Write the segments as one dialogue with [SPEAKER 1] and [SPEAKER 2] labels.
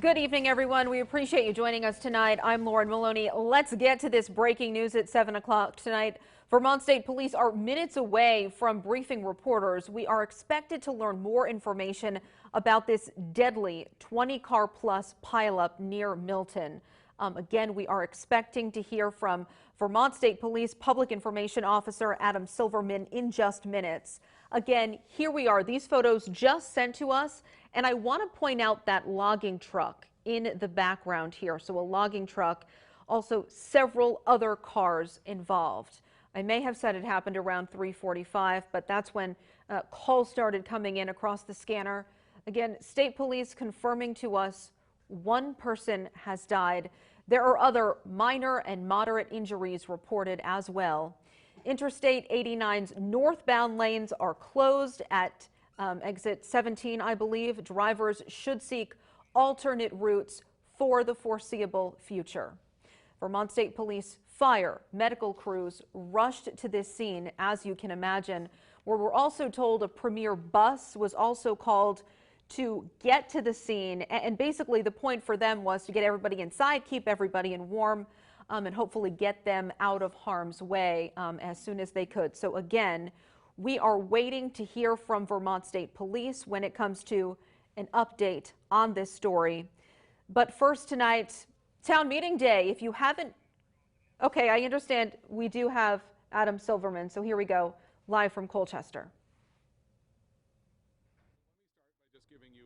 [SPEAKER 1] Good evening, everyone. We appreciate you joining us tonight. I'm Lauren Maloney. Let's get to this breaking news at 7 o'clock tonight. Vermont State Police are minutes away from briefing reporters. We are expected to learn more information about this deadly 20-car plus pileup near Milton. Again, we are expecting to hear from Vermont State Police Public Information Officer Adam Silverman in just minutes. Again, here we are. These photos just sent to us, and I want to point out that logging truck in the background here. So a logging truck, also several other cars involved. I may have said it happened around 3:45, but that's when calls started coming in across the scanner. Again, state police confirming to us one person has died. There are other minor and moderate injuries reported as well. Interstate 89's northbound lanes are closed at exit 17, I believe. Drivers should seek alternate routes for the foreseeable future. Vermont State Police, fire, medical crews rushed to this scene, as you can imagine, where we're also told a Premier bus was also called to get to the scene. And basically the point for them was to get everybody inside, keep everybody in warm, and hopefully get them out of harm's way as soon as they could. So again, we are waiting to hear from Vermont State Police when it comes to an update on this story. But first tonight, town meeting day. If you haven't, okay, I understand we do have Adam Silverman. So here we go, live from Colchester.
[SPEAKER 2] Just giving you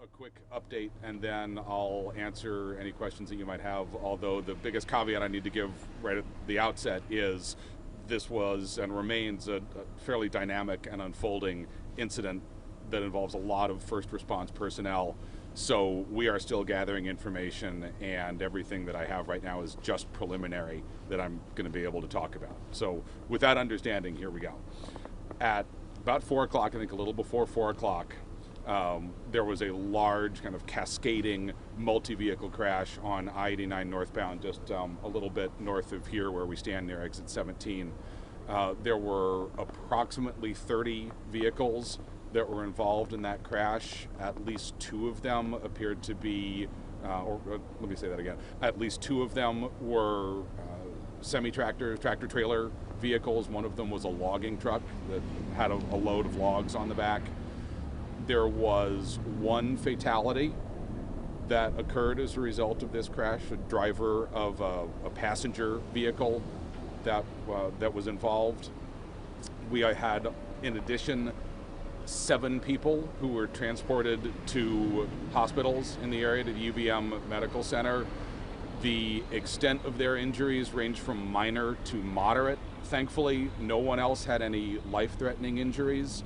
[SPEAKER 2] a quick update, and then I'll answer any questions that you might have, although the biggest caveat I need to give right at the outset is this was and remains a fairly dynamic and unfolding incident that involves a lot of first response personnel. So we are still gathering information, and everything that I have right now is just preliminary that I'm going to be able to talk about. So with that understanding, here we go. At about 4 o'clock, I think a little before 4 o'clock, there was a large kind of cascading multi-vehicle crash on I-89 northbound, just a little bit north of here where we stand near exit 17. There were approximately 30 vehicles that were involved in that crash. At least 2 of them appeared to be, let me say that again, at least 2 of them were semi-tractor, tractor-trailer vehicles. One of them was a logging truck that had a load of logs on the back. There was 1 fatality that occurred as a result of this crash, a driver of a passenger vehicle that was involved. We had, in addition, 7 people who were transported to hospitals in the area, to the UVM Medical Center. The extent of their injuries ranged from minor to moderate. Thankfully, no one else had any life-threatening injuries.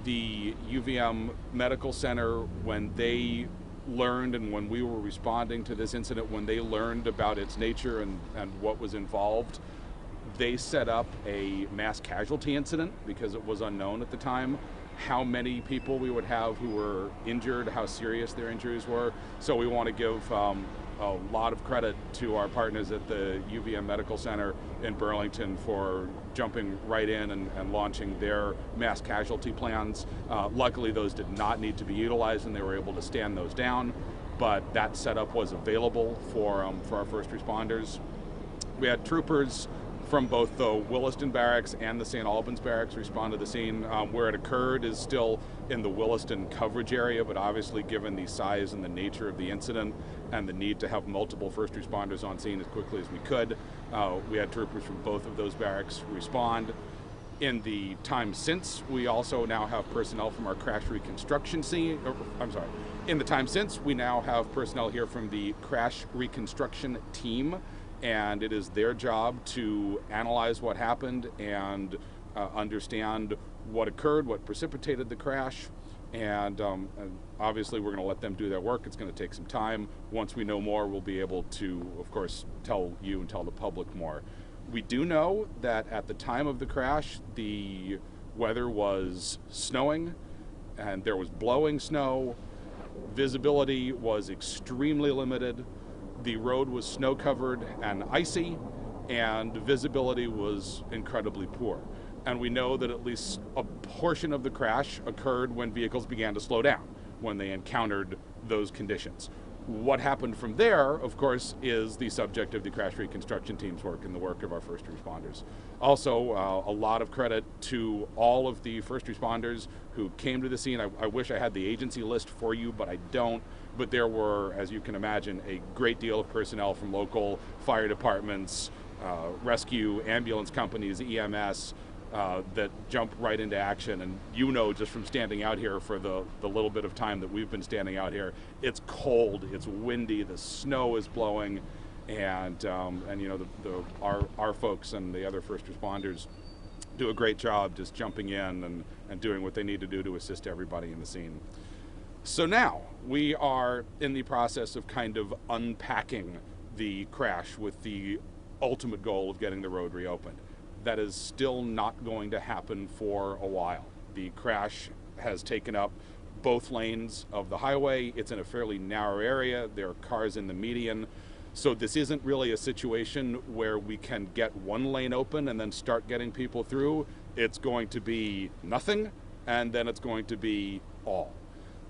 [SPEAKER 2] The UVM Medical Center, when they learned, and when we were responding to this incident, when they learned about its nature and what was involved, they set up a mass casualty incident because it was unknown at the time how many people we would have who were injured, how serious their injuries were. So we want to give a lot of credit to our partners at the UVM Medical Center in Burlington for jumping right in and launching their mass casualty plans. Luckily, those did not need to be utilized, and they were able to stand those down, but that setup was available for our first responders. We had troopers from both the Williston Barracks and the St. Albans Barracks respond to the scene. Where it occurred is still in the Williston coverage area, but obviously given the size and the nature of the incident and the need to have multiple first responders on scene as quickly as we could, we had troopers from both of those barracks respond. In the time since, we also now have personnel from our crash reconstruction scene, in the time since, we now have personnel here from the crash reconstruction team, and it is their job to analyze what happened and understand what occurred, what precipitated the crash, and obviously we're going to let them do their work. It's going to take some time. Once we know more, we'll be able to, of course, tell you and tell the public more. We do know that at the time of the crash, the weather was snowing and there was blowing snow. Visibility was extremely limited. The road was snow covered and icy, and visibility was incredibly poor. And we know that at least a portion of the crash occurred when vehicles began to slow down, when they encountered those conditions. What happened from there, of course, is the subject of the crash reconstruction team's work and the work of our first responders. Also, a lot of credit to all of the first responders who came to the scene. I wish I had the agency list for you, but I don't. But there were, as you can imagine, a great deal of personnel from local fire departments, rescue, ambulance companies, EMS, that jump right into action. And you know, just from standing out here for the little bit of time that we've been standing out here, it's cold, it's windy, the snow is blowing, and you know, our folks and the other first responders do a great job just jumping in and doing what they need to do to assist everybody in the scene. So now we are in the process of kind of unpacking the crash with the ultimate goal of getting the road reopened. That is still not going to happen for a while. The crash has taken up both lanes of the highway. It's in a fairly narrow area. There are cars in the median. So this isn't really a situation where we can get one lane open and then start getting people through. It's going to be nothing, and then it's going to be all.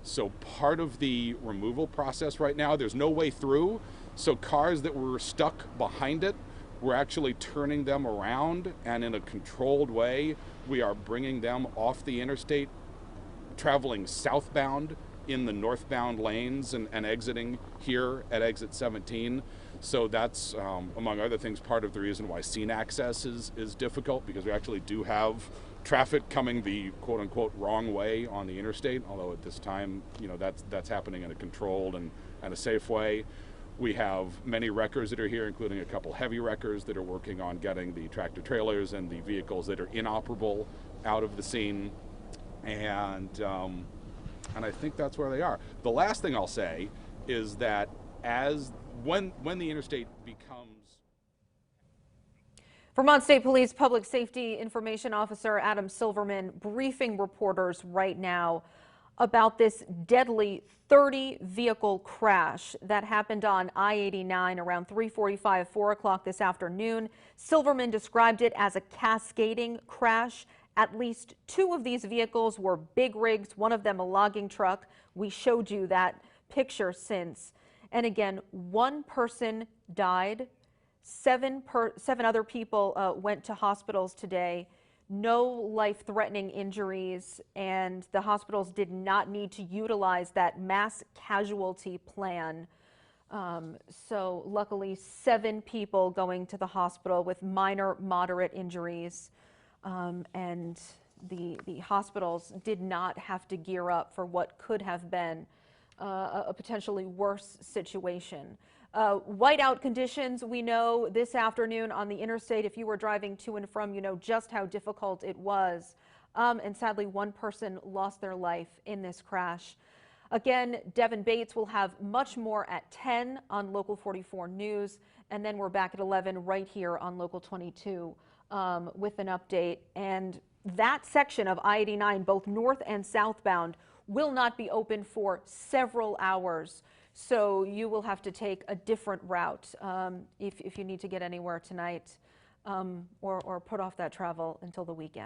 [SPEAKER 2] So part of the removal process right now, there's no way through. So cars that were stuck behind it, we're actually turning them around, and in a controlled way, we are bringing them off the interstate, traveling southbound in the northbound lanes and exiting here at exit 17. So that's, among other things, part of the reason why scene access is difficult, because we actually do have traffic coming the quote-unquote wrong way on the interstate, although at this time, you know, that's happening in a controlled and a safe way. We have many wreckers that are here, including a couple heavy wreckers that are working on getting the tractor trailers and the vehicles that are inoperable out of the scene. And I think that's where they are. The last thing I'll say is that when the interstate becomes...
[SPEAKER 1] Vermont State Police Public Safety Information Officer Adam Silverman briefing reporters right now about this deadly 30-vehicle crash that happened on I-89 around 3:45, 4 o'clock this afternoon. Silverman described it as a cascading crash. At least 2 of these vehicles were big rigs, one of them a logging truck. We showed you that picture since. And again, 1 person died. 7 other people went to hospitals today. No life-threatening injuries, and the hospitals did not need to utilize that mass casualty plan. So luckily, 7 people going to the hospital with minor, moderate injuries, and the hospitals did not have to gear up for what could have been a potentially worse situation. Whiteout conditions, we know this afternoon on the interstate. If you were driving to and from, you know just how difficult it was. And sadly, 1 person lost their life in this crash. Again, Devin Bates will have much more at 10 on Local 44 News. And then we're back at 11 right here on Local 22 with an update. And that section of I-89, both north and southbound, will not be open for several hours. So you will have to take a different route if you need to get anywhere tonight, or put off that travel until the weekend.